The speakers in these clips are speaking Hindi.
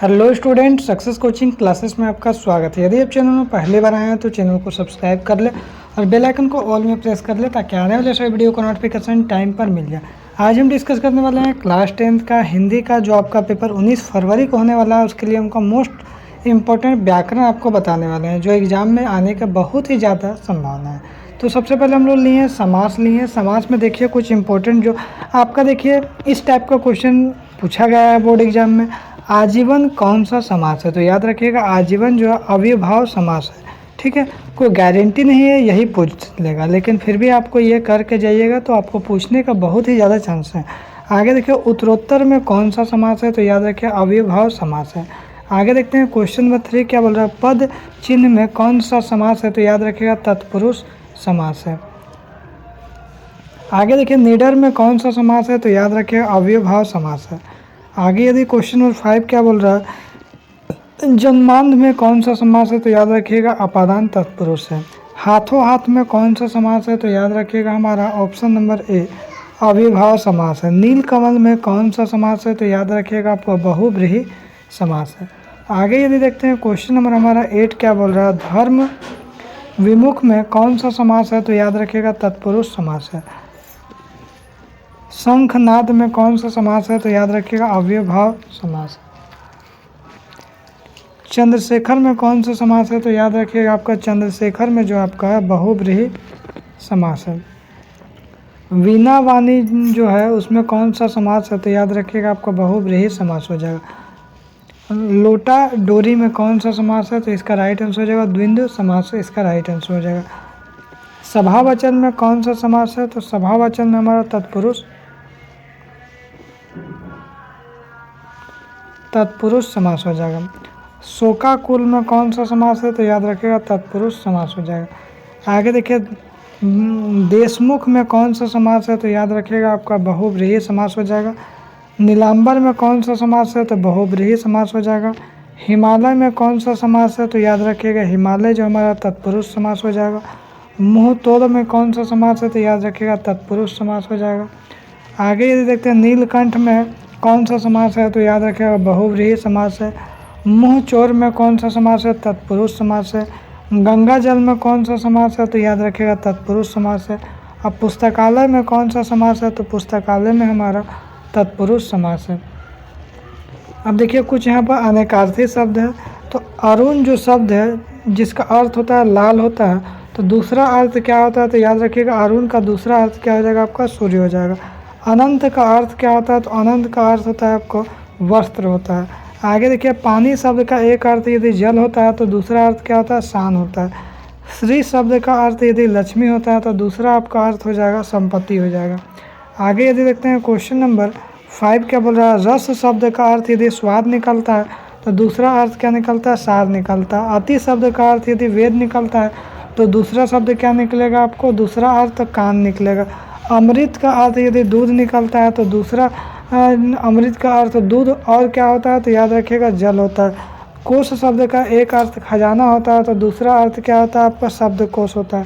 Hello student, success coaching classes में आपका स्वागत है। यदि आप चैनल में पहले बार आए हैं तो चैनल को सब्सक्राइब कर ले और बेल आइकन को ऑल में प्रेस कर ले ताकि आने वाले सभी वीडियो को नोटिफिकेशन टाइम पर मिल जाए। आज हम डिस्कस करने वाले हैं क्लास 10th का हिंदी का जो आपका पेपर 19 फरवरी को होने वाला है। उसके लिए हमको मोस्ट इम्पोर्टेंट व्याकरण आपको बताने वाले हैं जो एग्जाम में आने का बहुत ही ज़्यादा संभावना है। तो सबसे पहले हम लोग लिए हैं समास लिए हैं। समास में देखिए कुछ इंपॉर्टेंट जो आपका देखिए इस टाइप का क्वेश्चन पूछा गया है बोर्ड एग्जाम में। आजीवन कौन सा समास है? तो याद रखिएगा आजीवन जो है अव्ययभाव समास है। ठीक है, कोई गारंटी नहीं है यही पूछ लेगा, लेकिन फिर भी आपको ये करके जाइएगा तो आपको पूछने का बहुत ही ज़्यादा चांस है। आगे देखिए उत्तरोत्तर में कौन सा समास है? तो याद रखिए अव्ययभाव समास है। आगे देखते हैं क्वेश्चन नंबर 3 क्या बोल रहा है, पद चिन्ह में कौन सा समास है? तो याद रखिएगा तत्पुरुष समास है। आगे देखिए निडर में कौन सा समास है? तो याद रखिएगा अव्ययभाव समास है। आगे यदि क्वेश्चन नंबर 5 क्या बोल रहा है, जन्मांध में कौन सा समास है? तो याद रखिएगा अपादान तत्पुरुष है। हाथों हाथ में कौन सा समास है? तो याद रखिएगा हमारा ऑप्शन नंबर ए अविभाव समास है। नीलकमल में कौन सा समास है? तो याद रखिएगा आपको बहुव्रीहि समास है। आगे यदि देखते हैं क्वेश्चन नंबर हमारा 8 क्या बोल रहा है, धर्म विमुख में कौन सा समास है? तो याद रखिएगा तत्पुरुष समास है। शंखनाद में कौन सा समास है? तो याद रखिएगा अव्ययभाव समास। चंद्रशेखर में कौन सा समास है? तो याद रखिएगा आपका चंद्रशेखर में जो आपका है बहुव्रीहि समास है। वीणा वाणी जो है उसमें कौन सा समास है? तो याद रखिएगा आपका बहुव्रीहि समास हो जाएगा। लोटा डोरी में कौन सा समास है? तो इसका राइट आंसर हो जाएगा द्विंद्व समास, इसका राइट आंसर हो जाएगा। सभावचन में कौन सा समास है? तो सभावचन में हमारा तत्पुरुष समास हो जाएगा। शोकाकुल में कौन सा समास है? तो याद रखिएगा तत्पुरुष समास हो जाएगा। आगे देखिए देशमुख में कौन सा समास है? तो याद रखिएगा आपका बहुव्रीहि समास हो जाएगा। नीलांबर में कौन सा समास है? तो बहुव्रीहि समास हो जाएगा। हिमालय में कौन सा समास है? तो याद रखिएगा हिमालय जो हमारा तत्पुरुष समास हो जाएगा। मुँह तोड़ में कौन सा समास है? तो याद रखिएगा तत्पुरुष समास हो जाएगा। आगे यदि देखते हैं नीलकंठ में कौन सा समास है? तो याद रखिएगा बहुव्रीहि समास है। मुँह चोर में कौन सा समास है? तत्पुरुष समास है। गंगा जल में कौन सा समास है? तो याद रखिएगा तत्पुरुष समास है। अब पुस्तकालय में कौन सा समास है? तो पुस्तकालय में हमारा तत्पुरुष समास है। अब देखिए कुछ यहाँ पर अनेकार्थी शब्द है। तो अरुण जो शब्द है जिसका अर्थ होता है लाल होता है, तो दूसरा अर्थ क्या होता है? तो याद रखिएगा अरुण का दूसरा अर्थ क्या हो जाएगा? आपका सूर्य हो जाएगा। अनंत का अर्थ क्या होता है? तो अनंत का अर्थ होता है आपको वस्त्र होता है। आगे देखिए पानी शब्द का एक अर्थ यदि जल होता है तो दूसरा अर्थ क्या होता है? शान होता है। श्री शब्द का अर्थ यदि लक्ष्मी होता है तो दूसरा आपका अर्थ हो जाएगा संपत्ति हो जाएगा। आगे यदि देखते हैं क्वेश्चन नंबर 5 क्या बोल रहा है, रस शब्द का अर्थ यदि स्वाद निकलता है तो दूसरा अर्थ क्या निकलता है? सार निकलता है। अति शब्द का अर्थ यदि वेद निकलता है तो दूसरा शब्द क्या निकलेगा? आपको दूसरा अर्थ कान निकलेगा। अमृत का अर्थ यदि दूध निकलता है तो दूसरा अमृत का अर्थ दूध और क्या होता है? तो याद रखिएगा जल होता है। कोश शब्द का एक अर्थ खजाना होता है तो दूसरा अर्थ क्या होता है? आपका शब्द कोश होता है।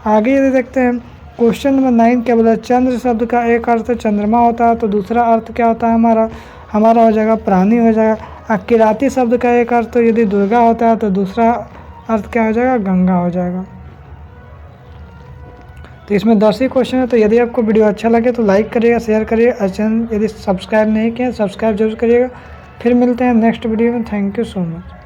आगे यदि देखते हैं क्वेश्चन नंबर 9 क्या बोला, चंद्र शब्द का एक अर्थ चंद्रमा होता है तो दूसरा अर्थ क्या होता है? हमारा हो जाएगा प्राणी हो जाएगा। किराती शब्द का एक अर्थ यदि दुर्गा होता है तो दूसरा अर्थ क्या हो जाएगा? गंगा हो जाएगा। तो इसमें 10 ही क्वेश्चन है। तो यदि आपको वीडियो अच्छा लगे तो लाइक करिएगा, शेयर करिएगा। चैनल यदि सब्सक्राइब नहीं किया सब्सक्राइब जरूर करिएगा। फिर मिलते हैं नेक्स्ट वीडियो में। Thank you so much.